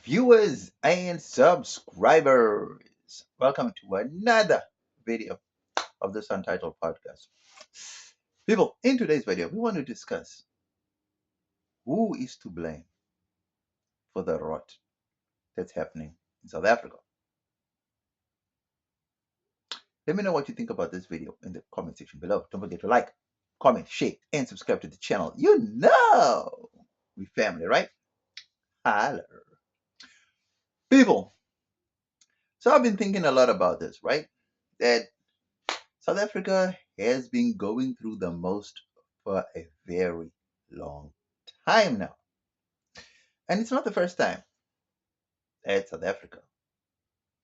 viewers and subscribers. Welcome to another video of this Untitled Podcast. People, in today's video, we want to discuss who is to blame for the rot that's happening in South Africa. Let me know what you think about this video in the comment section below. Don't forget to like, comment, share, and subscribe to the channel. You know, we family, right? Holler. People, so I've been thinking a lot about this, right? That South Africa has been going through the most for a very long time now. And it's not the first time that South Africa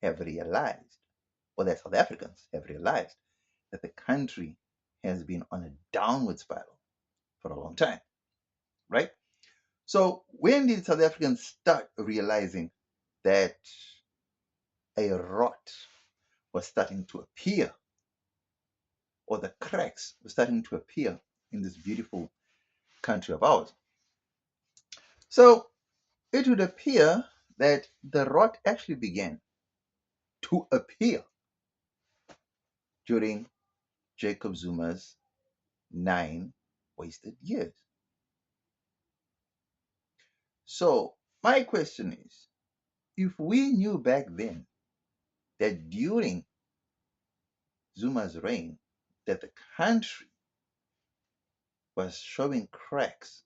have realized, or that South Africans have realized, that the country has been on a downward spiral for a long time, right? So when did South Africans start realizing that a rot was starting to appear, or the cracks were starting to appear in this beautiful country of ours? So it would appear that the rot actually began to appear during Jacob Zuma's 9 wasted years. So, my question is, if we knew back then that during Zuma's reign that the country was showing cracks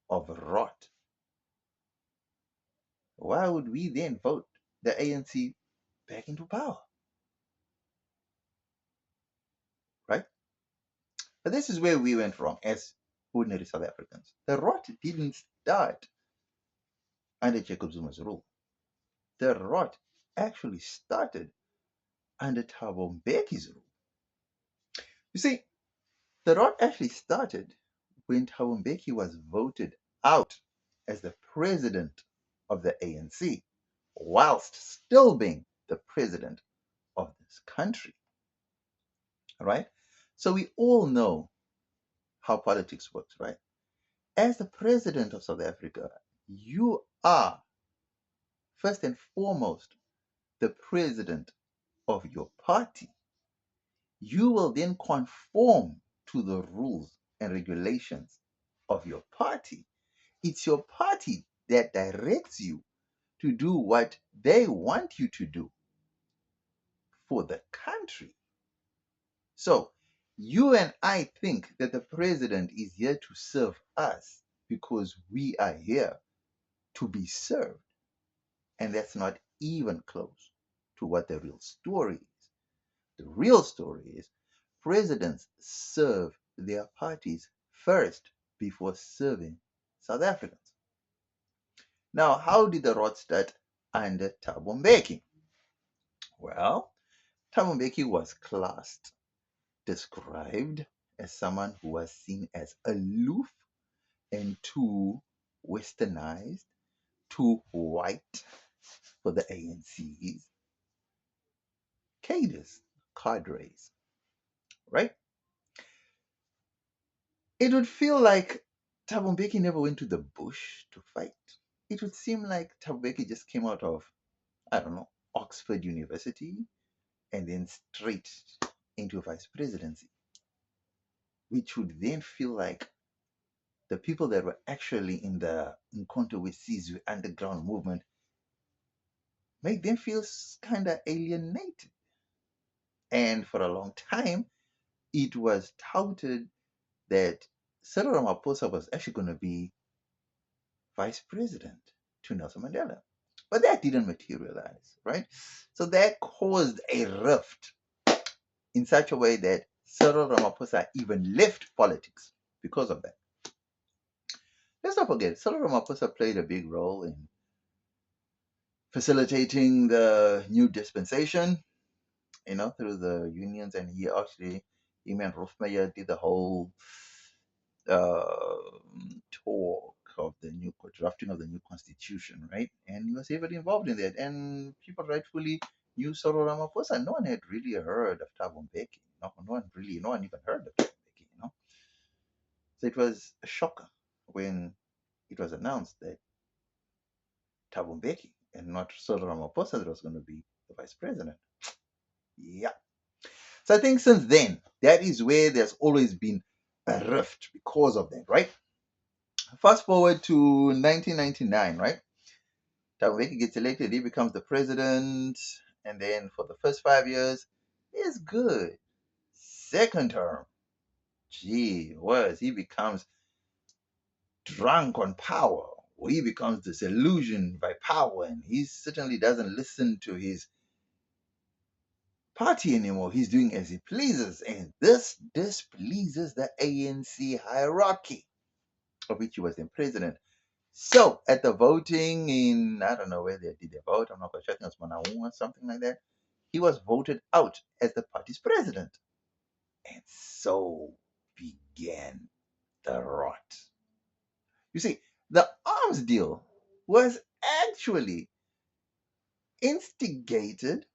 of rot, why would we then vote the ANC back into power? Right? But this is where we went wrong as ordinary South Africans. The rot didn't start under Jacob Zuma's rule. The rot actually started under Thabo Mbeki's rule. You see, the rot actually started when Thabo Mbeki was voted out as the president of the ANC, whilst still being the president of this country. All right? So we all know how politics works, right? As the president of South Africa, you are first and foremost the president of your party. You will then conform to the rules and regulations of your party. It's your party that directs you to do what they want you to do for the country. So, you and I think that the president is here to serve us because we are here to be served. And that's not even close to what the real story is. The real story is presidents serve their parties first before serving South Africans. Now, how did the rot start under Thabo Mbeki? Well, Thabo Mbeki was classed, described as someone who was seen as aloof and too westernized, too white for the ANC's cadres, right? It would feel like Thabo Mbeki never went to the bush to fight. It would seem like Thabo Mbeki just came out of, I don't know, Oxford University and then straight into vice presidency, which would then feel like the people that were actually in the Umkhonto weSizwe underground movement make them feel kind of alienated. And for a long time, it was touted that Cyril Ramaphosa was actually going to be vice president to Nelson Mandela. But that didn't materialize, right? So that caused a rift in such a way that Cyril Ramaphosa even left politics because of that. Let's not forget, Cyril Ramaphosa played a big role in facilitating the new dispensation, through the unions, and he actually, him and Rolf Meyer did the whole talk of the new drafting of the new constitution, right? And he was heavily involved in that, and people rightfully knew Cyril Ramaphosa. No one had really heard of Thabo Mbeki. No one even heard of Thabo Mbeki. So it was a shocker when it was announced that Thabo Mbeki and not Cyril Ramaphosa that was going to be the vice president. Yeah. So I think since then, that is where there's always been a rift because of that, right? Fast forward to 1999, right? Thabo Mbeki gets elected, he becomes the president, and then for the first 5 years, it's good. Second term, gee whiz, he becomes drunk on power. He becomes disillusioned by power, and he certainly doesn't listen to his party anymore. He's doing as he pleases, and this displeases the ANC hierarchy, of which he was the president. So at the voting in, I don't know where they did the vote, I'm not quite sure, I think it was Manaung or something like that. He was voted out as the party's president. And so began the rot. You see, the arms deal was actually instigated,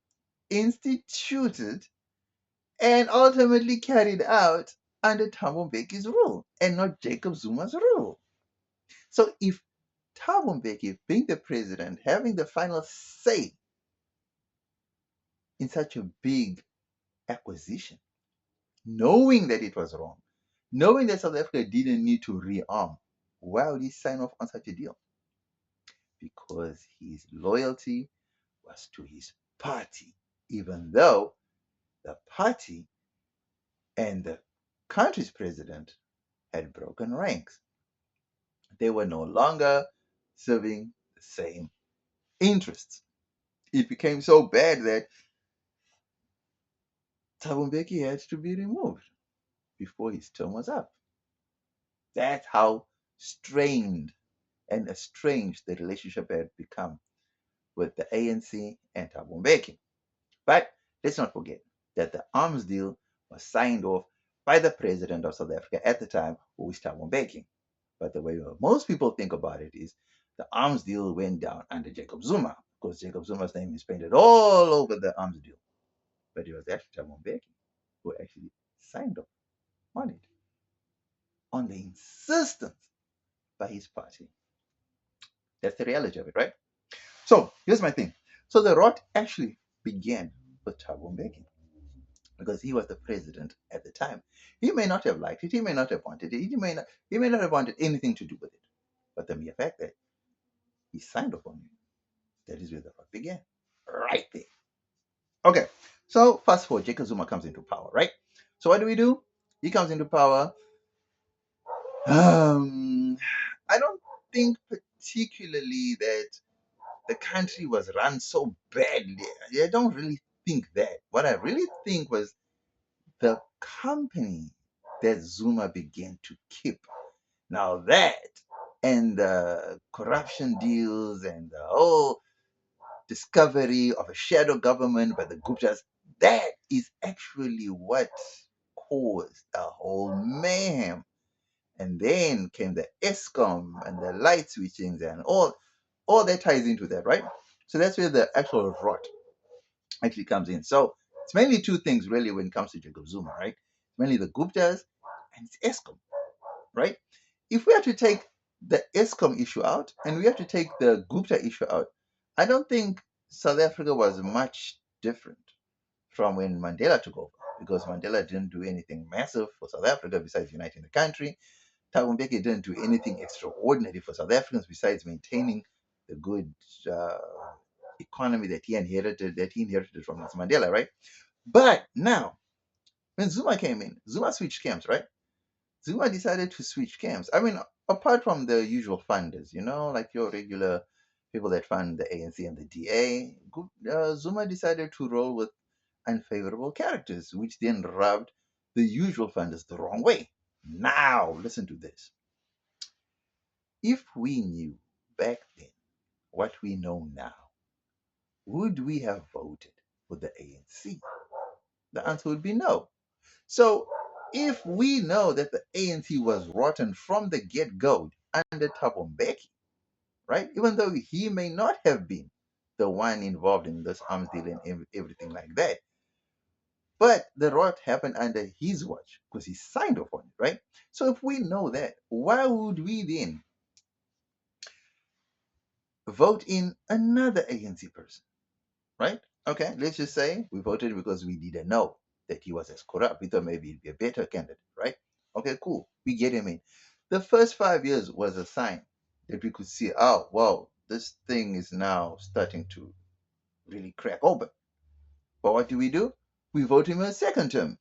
instituted, and ultimately carried out under Thabo Mbeki's rule and not Jacob Zuma's rule. So if Thabo Mbeki, being the president, having the final say in such a big acquisition, knowing that it was wrong, knowing that South Africa didn't need to rearm, why would he sign off on such a deal? Because his loyalty was to his party, even though the party and the country's president had broken ranks. They were no longer serving the same interests. It became so bad that Thabo Mbeki had to be removed before his term was up. That's how strained and estranged the relationship had become with the ANC and Thabo Mbeki. But let's not forget that the arms deal was signed off by the president of South Africa at the time, who was Thabo Mbeki. But the way most people think about it is the arms deal went down under Jacob Zuma, because Jacob Zuma's name is painted all over the arms deal. But it was actually Thabo Mbeki who actually signed off on it on the insistence by his party. That's the reality of it, right? So here's my thing. So the rot actually began with Thabo Mbeki because he was the president at the time. He may not have liked it. He may not have wanted it. He may not have wanted anything to do with it. But the mere fact that he signed off on it, that is where the rot began. Right there. Okay. So fast forward, Jacob Zuma comes into power, right? So what do? He comes into power. I don't think particularly that the country was run so badly. I don't really think that. What I really think was the company that Zuma began to keep. Now that and the corruption deals and the whole discovery of a shadow government by the Guptas, that is actually what caused the whole mayhem. And then came the ESCOM and the light switchings and all that ties into that, right? So that's where the actual rot actually comes in. So it's mainly two things really when it comes to Jacob Zuma, right? It's mainly the Guptas and it's ESCOM, right? If we have to take the ESCOM issue out and we have to take the Gupta issue out, I don't think South Africa was much different from when Mandela took over because Mandela didn't do anything massive for South Africa besides uniting the country. Thabo Mbeki didn't do anything extraordinary for South Africans besides maintaining the good uh, economy that he inherited from Nelson Mandela, right? But now, when Zuma came in, Zuma switched camps, right? Zuma decided to switch camps. I mean, apart from the usual funders, like your regular people that fund the ANC and the DA, Zuma decided to roll with unfavorable characters, which then rubbed the usual funders the wrong way. Now, listen to this. If we knew back then what we know now, would we have voted for the ANC? The answer would be no. So, if we know that the ANC was rotten from the get go under Thabo Mbeki, right? Even though he may not have been the one involved in this arms deal and everything like that, but the rot happened under his watch because he signed off on it, right? So, if we know that, why would we then vote in another ANC person, right? Okay, let's just say we voted because we didn't know that he was as corrupt. We thought maybe he'd be a better candidate, right? Okay, cool. We get him in. The first 5 years was a sign that we could see, oh, wow, this thing is now starting to really crack open. But what do? We vote him a second term.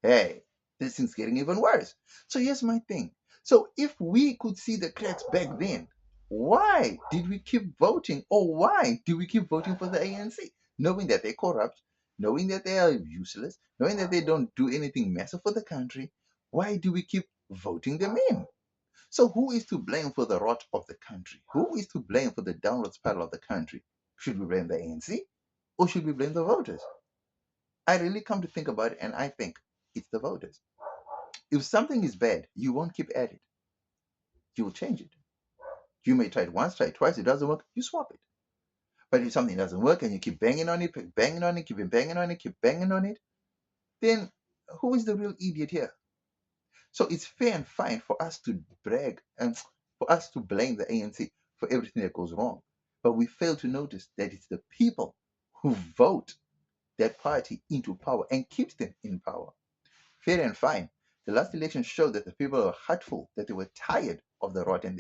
Hey, this thing's getting even worse. So here's my thing. So if we could see the cracks back then, why did we keep voting, or why do we keep voting for the ANC? Knowing that they're corrupt, knowing that they are useless, knowing that they don't do anything massive for the country, why do we keep voting them in? So who is to blame for the rot of the country? Who is to blame for the downward spiral of the country? Should we blame the ANC or should we blame the voters? I really come to think about it and I think it's the voters. If something is bad, you won't keep at it. You will change it. You may try it once, try it twice, it doesn't work, you swap it. But if something doesn't work and you keep banging on it, banging on it, keep banging on it, keep banging on it, then who is the real idiot here? So it's fair and fine for us to brag and for us to blame the ANC for everything that goes wrong. But we fail to notice that it's the people who vote that party into power and keeps them in power. Fair and fine. The last election showed that the people were hurtful, that they were tired of the rot and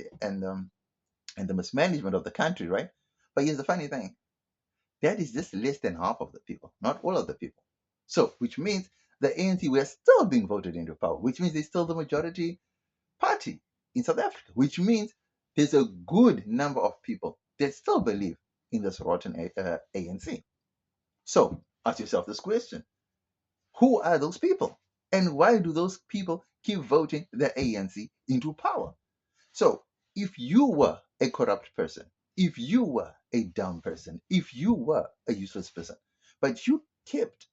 the mismanagement of the country, right? But here's the funny thing: that is just less than half of the people, not all of the people. So, which means the ANC were still being voted into power, which means they're still the majority party in South Africa, which means there's a good number of people that still believe in this rotten ANC. So, ask yourself this question: who are those people? And why do those people keep voting the ANC into power? So, if you were a corrupt person, if you were a dumb person, if you were a useless person, but you kept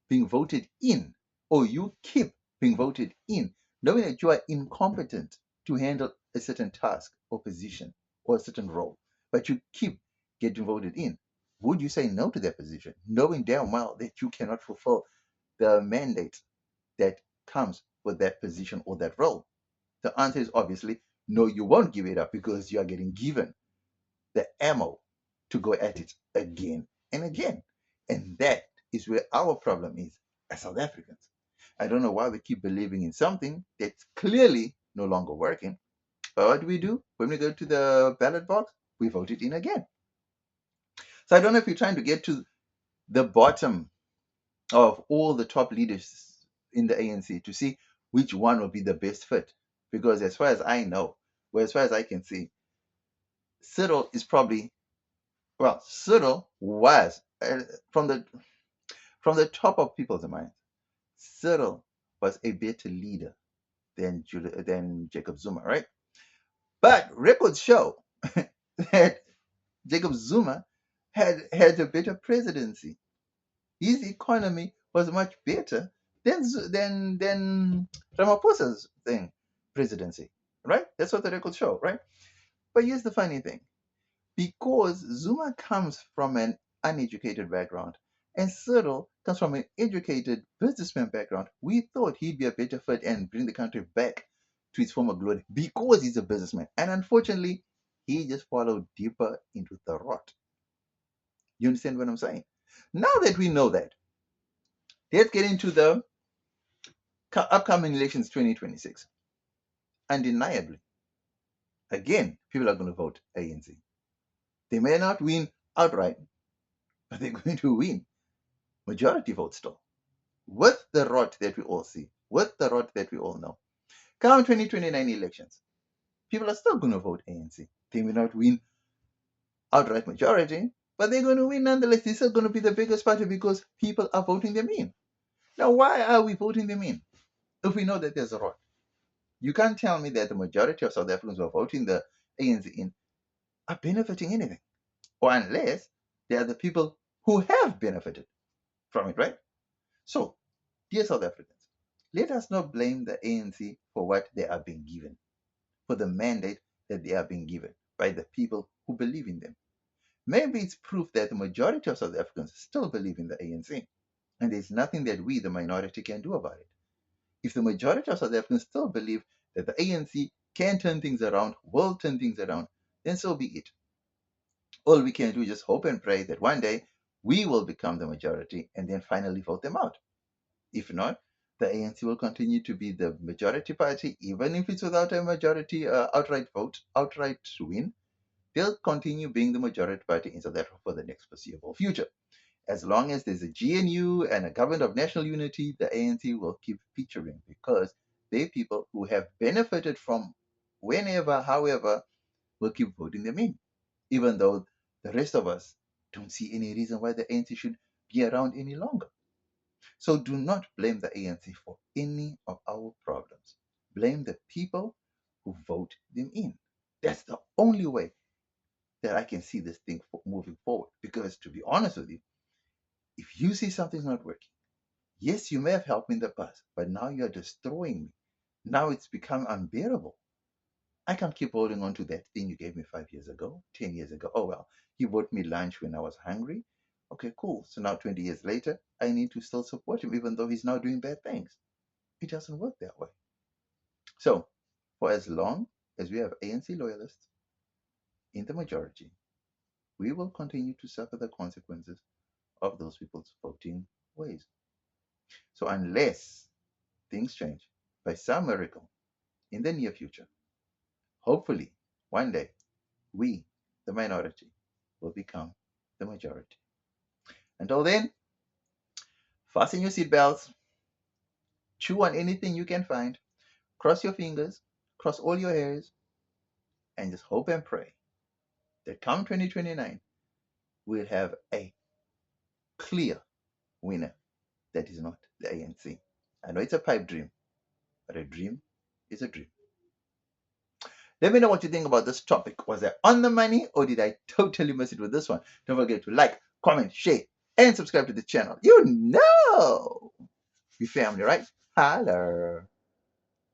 being voted in, or you keep being voted in, knowing that you are incompetent to handle a certain task or position or a certain role, but you keep getting voted in, would you say no to that position, knowing damn well that you cannot fulfill the mandate that comes with that position or that role? The answer is obviously no, you won't give it up because you are getting given the ammo to go at it again and again. And that is where our problem is as South Africans. I don't know why we keep believing in something that's clearly no longer working. But what do we do when we go to the ballot box? We vote it in again. So I don't know if you're trying to get to the bottom of all the top leaders in the ANC to see which one will be the best fit. Because as far as I know, or as far as I can see, Cyril is probably, well, Cyril was from the top of people's minds. Cyril was a better leader than Jacob Zuma, right? But records show that Jacob Zuma had a better presidency. His economy was much better than Ramaphosa's presidency, right? That's what the records show, right? But here's the funny thing: because Zuma comes from an uneducated background and Cyril comes from an educated businessman background, we thought he'd be a better fit and bring the country back to its former glory because he's a businessman. And unfortunately, he just followed deeper into the rot. You understand what I'm saying? Now that we know that, let's get into the upcoming elections 2026. Undeniably, again, people are going to vote ANC. They may not win outright, but they're going to win majority vote still, with the rot that we all see, with the rot that we all know. Come 2029 elections, people are still going to vote ANC. They may not win outright majority, but they're going to win nonetheless. They're still going to be the biggest party because people are voting them in. Now, why are we voting them in if we know that there's a rot? You can't tell me that the majority of South Africans who are voting the ANC in are benefiting anything, or unless they are the people who have benefited from it, right? So, dear South Africans, let us not blame the ANC for what they are being given, for the mandate that they are being given by the people who believe in them. Maybe it's proof that the majority of South Africans still believe in the ANC, and there's nothing that we, the minority, can do about it. If the majority of South Africans still believe that the ANC can turn things around, will turn things around, then so be it. All we can do is just hope and pray that one day we will become the majority and then finally vote them out. If not, the ANC will continue to be the majority party, even if it's without a majority outright vote, outright win. They'll continue being the majority party in South Africa for the next foreseeable future. As long as there's a GNU and a government of national unity, the ANC will keep featuring because they people who have benefited from whenever, however, will keep voting them in, even though the rest of us don't see any reason why the ANC should be around any longer. So do not blame the ANC for any of our problems. Blame the people who vote them in. That's the only way that I can see this thing moving forward. Because to be honest with you, if you see something's not working, yes, you may have helped me in the past, but now you're destroying me. Now it's become unbearable. I can't keep holding on to that thing you gave me 5 years ago, 10 years ago. Oh, well, he bought me lunch when I was hungry. Okay, cool. So now 20 years later, I need to still support him, even though he's now doing bad things. It doesn't work that way. So, for as long as we have ANC loyalists in the majority, we will continue to suffer the consequences of those people's voting ways. So, unless things change by some miracle in the near future, hopefully one day we, the minority, will become the majority. Until then, fasten your seatbelts, chew on anything you can find, cross your fingers, cross all your hairs, and just hope and pray that come 2029, we'll have a clear winner that is not the ANC. I know it's a pipe dream, but a dream is a dream. Let me know what you think about this topic. Was I on the money or did I totally miss it with this one? Don't forget to like, comment, share, and subscribe to the channel. You know, we family, right? Holla.